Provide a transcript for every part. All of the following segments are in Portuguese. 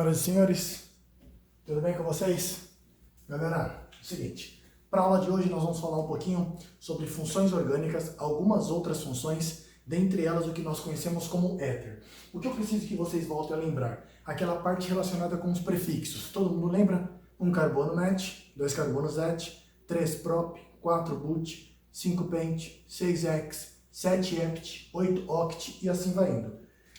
Senhoras e senhores, tudo bem com vocês? Galera, é o seguinte, para a aula de hoje nós vamos falar um pouquinho sobre funções orgânicas, algumas outras funções, dentre elas o que nós conhecemos como éter. O que eu preciso que vocês voltem a lembrar? Aquela parte relacionada com os prefixos. Todo mundo lembra? 1 carbono met, 2 carbonos et, 3 prop, 4 but, 5 pent, 6 hex, 7 hept, 8 oct e assim vai indo.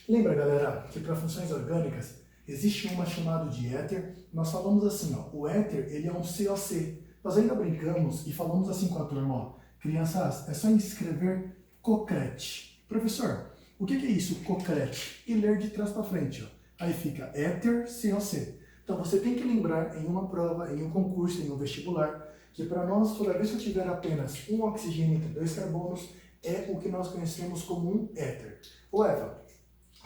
Lembra, galera, que para funções orgânicas existe uma chamada de éter. Nós falamos assim, ó, o éter ele é um COC. Nós ainda brincamos e falamos assim com a turma, ó, crianças, é só escrever cocrete. Professor, o que é isso, cocrete? E ler de trás para frente, ó. Aí fica éter COC. Então você tem que lembrar em uma prova, em um concurso, em um vestibular, que para nós, toda vez que eu tiver apenas um oxigênio entre 2 carbonos, é o que nós conhecemos como um éter. Ô Eva,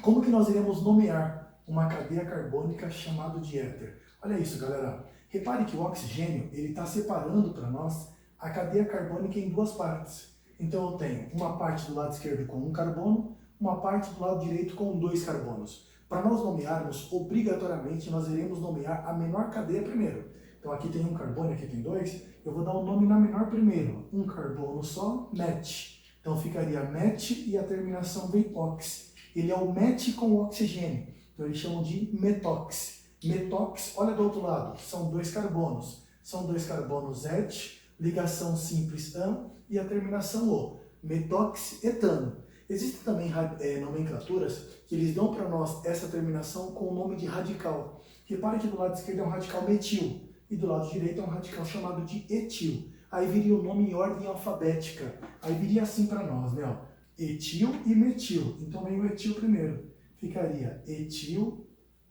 como que nós iremos nomear uma cadeia carbônica chamada de éter? Olha isso, galera. Repare que o oxigênio ele está separando para nós a cadeia carbônica em duas partes. Então eu tenho uma parte do lado esquerdo com 1 carbono, uma parte do lado direito com 2 carbonos. Para nós nomearmos, obrigatoriamente nós iremos nomear a menor cadeia primeiro. Então aqui tem 1 carbono e aqui tem 2, eu vou dar o nome na menor primeiro. 1 carbono só, met. Então ficaria met e a terminação vem ox. Ele é o met com o oxigênio. Então eles chamam de metox. Metox, olha do outro lado, são 2 carbonos. São 2 carbonos et, ligação simples an e a terminação o. Metox etano. Existem também nomenclaturas que eles dão para nós essa terminação com o nome de radical. Repare que do lado esquerdo é um radical metil e do lado direito é um radical chamado de etil. Aí viria o nome em ordem alfabética. Aí viria assim para nós, né? Ó. Etil e metil. Então vem o etil primeiro. Ficaria etil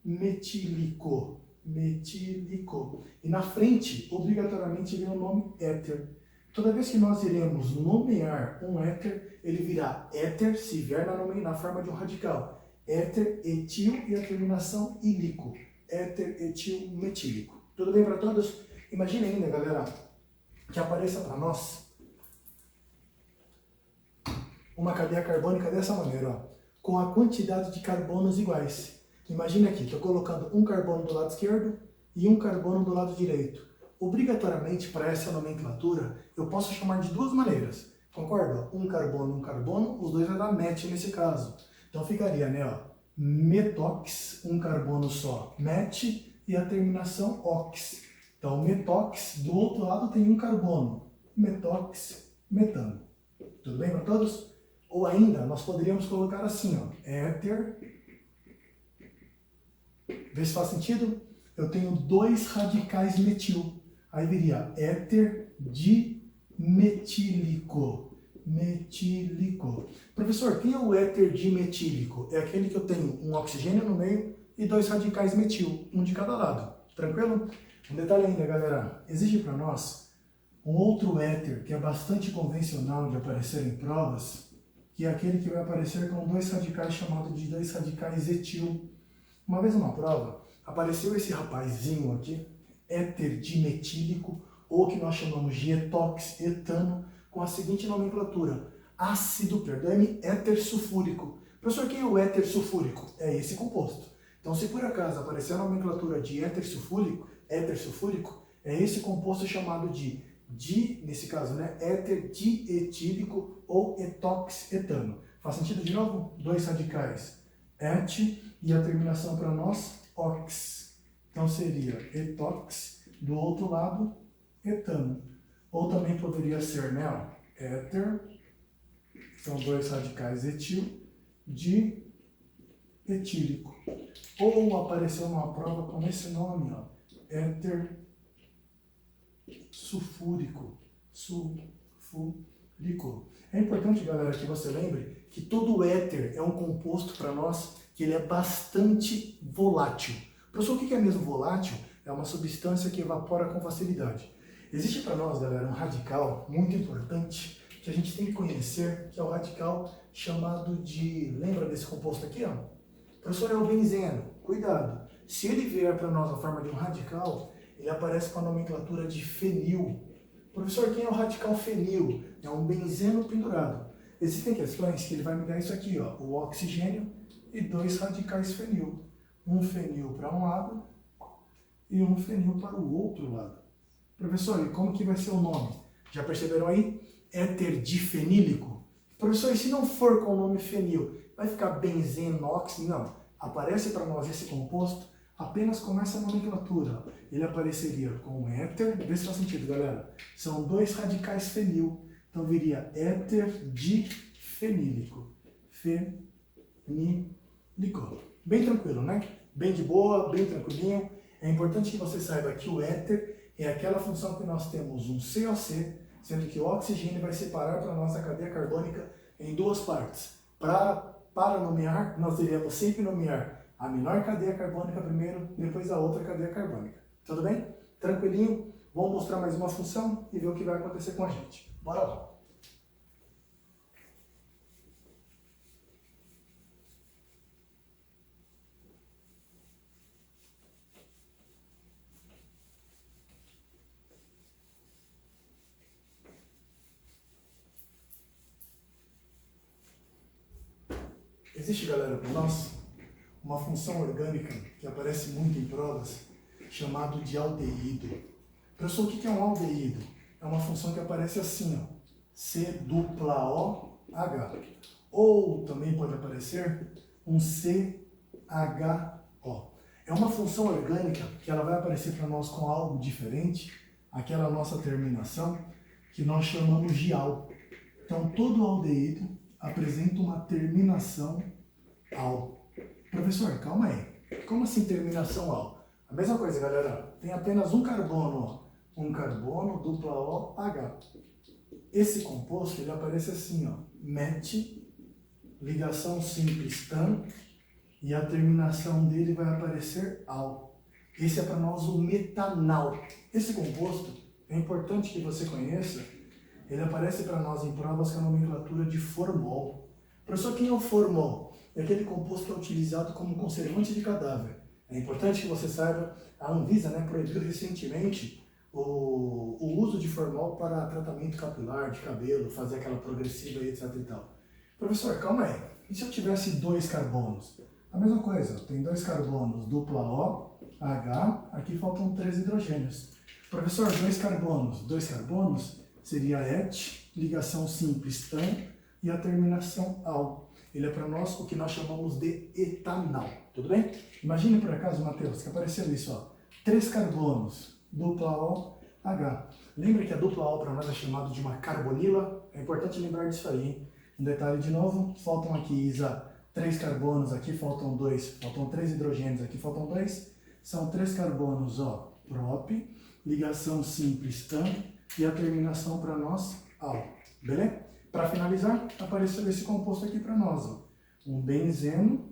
metílico. Metílico. E na frente, obrigatoriamente, vem o nome éter. Toda vez que nós iremos nomear um éter, ele virá éter, se vier na forma de um radical. Éter, etil e a terminação ílico. Éter, etil, metílico. Tudo bem para todos? Imagine ainda, galera, que apareça para nós uma cadeia carbônica dessa maneira, ó, com a quantidade de carbonos iguais. Imagina aqui, estou colocando 1 carbono do lado esquerdo e 1 carbono do lado direito. Obrigatoriamente, para essa nomenclatura, eu posso chamar de duas maneiras. Concorda? 1 carbono, os dois vai dar met nesse caso. Então ficaria, né, ó, metox, 1 carbono só, met, e a terminação ox. Então, metox, do outro lado tem 1 carbono, metox, metano. Tudo bem para todos? Ou ainda, nós poderíamos colocar assim, ó, éter, vê se faz sentido? Eu tenho 2 radicais metil, aí viria éter dimetílico. Metílico. Professor, quem é o éter dimetílico? É aquele que eu tenho um oxigênio no meio e 2 radicais metil, um de cada lado. Tranquilo? Um detalhe ainda, galera. Existe para nós um outro éter que é bastante convencional de aparecer em provas, que é aquele que vai aparecer com 2 radicais chamado de 2 radicais etil. Uma vez numa prova, apareceu esse rapazinho aqui, éter dimetílico, ou que nós chamamos de etox, etano, com a seguinte nomenclatura: ácido, perdoe-me, éter sulfúrico. Professor, quem é o éter sulfúrico? É esse composto. Então, se por acaso aparecer a nomenclatura de éter sulfúrico, é esse composto chamado nesse caso, né, éter dietílico ou etox-etano. Faz sentido de novo? 2 radicais, et, e a terminação para nós, ox. Então seria etox, do outro lado, etano. Ou também poderia ser, né, ó, éter, são 2 radicais etil, dietílico. Ou apareceu numa prova com esse nome, ó, éter sulfúrico. Sulfúrico. É importante, galera, que você lembre que todo éter é um composto para nós que ele é bastante volátil. Professor, o que é mesmo volátil? É uma substância que evapora com facilidade. Existe para nós, galera, um radical muito importante que a gente tem que conhecer, que é o radical chamado de... Lembra desse composto aqui, ó? Professor, é o benzeno. Cuidado. Se ele vier para nós na forma de um radical, ele aparece com a nomenclatura de fenil. Professor, quem é o radical fenil? É um benzeno pendurado. Existem questões que ele vai me dar isso aqui, ó, o oxigênio e 2 radicais fenil. um fenil para um lado e um fenil para o outro lado. Professor, e como que vai ser o nome? Já perceberam aí? Éter difenílico. Professor, e se não for com o nome fenil, vai ficar benzenox? Não. Aparece para nós esse composto apenas com essa nomenclatura. Ele apareceria com éter, vê se faz sentido, galera. São dois radicais fenil. Então viria éter difenílico. Fenílico. Bem tranquilo, né? Bem de boa, bem tranquilinho. É importante que você saiba que o éter é aquela função que nós temos um COC, sendo que o oxigênio vai separar para a nossa cadeia carbônica em duas partes. Para nomear, nós iremos sempre nomear a menor cadeia carbônica primeiro, depois a outra cadeia carbônica. Tudo bem? Tranquilinho? Vamos mostrar mais uma função e ver o que vai acontecer com a gente. Bora lá! Existe, galera, para nós, uma função orgânica que aparece muito em provas, chamado de aldeído. Professor, o que é um aldeído? É uma função que aparece assim, ó, COOH. Ou também pode aparecer um CHO. É uma função orgânica que ela vai aparecer para nós com algo diferente, aquela nossa terminação, que nós chamamos de al. Então, todo aldeído apresenta uma terminação al. Professor, calma aí. Como assim terminação al? A mesma coisa, galera. Tem apenas um carbono, ó. Um carbono, OH. Esse composto, ele aparece assim, ó. Met, ligação simples tan, e a terminação dele vai aparecer al. Esse é para nós o metanal. Esse composto, é importante que você conheça, ele aparece para nós em provas com a nomenclatura de formol. Professor, quem é o formol? É aquele composto que é utilizado como conservante de cadáver. É importante que você saiba, a Anvisa, né, proibiu recentemente o uso de formol para tratamento capilar, de cabelo, fazer aquela progressiva e etc e tal. Professor, calma aí. E se eu tivesse dois carbonos? A mesma coisa, tem dois carbonos, OH, aqui faltam 3 hidrogênios. Professor, dois carbonos seria et, ligação simples tan, e a terminação al. Ele é para nós o que nós chamamos de etanal, tudo bem? Imagine por acaso, Matheus, que apareceu isso, ó, 3 carbonos, OH. Lembra que a O para nós é chamado de uma carbonila? É importante lembrar disso aí, hein? Um detalhe de novo, faltam aqui, Isa, 3 carbonos, aqui faltam 2, faltam 3 hidrogênios, aqui faltam 2, são 3 carbonos, ó, prop, ligação simples tan, e a terminação para nós, al, beleza? Para finalizar, apareceu esse composto aqui para nós, ó, um benzeno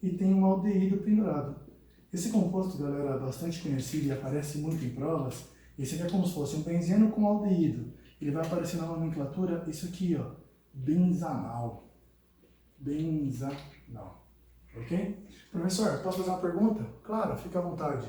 e tem um aldeído pendurado. Esse composto, galera, é bastante conhecido e aparece muito em provas. Esse aqui é como se fosse um benzeno com aldeído. Ele vai aparecer na nomenclatura, isso aqui, ó, benzanal. Benzanal. Ok? Professor, posso fazer uma pergunta? Claro, fica à vontade.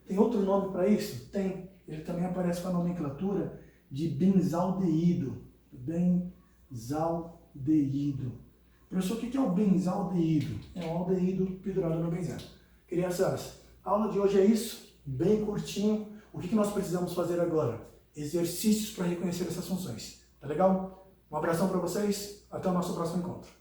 Tem outro nome para isso? Tem. Ele também aparece com a nomenclatura de benzaldeído. Benzaldeído. Professor, o que é o benzaldeído? É um aldeído pendurado no benzeno. Crianças, a aula de hoje é isso, bem curtinho. O que nós precisamos fazer agora? Exercícios para reconhecer essas funções. Tá legal? Um abração para vocês, até o nosso próximo encontro.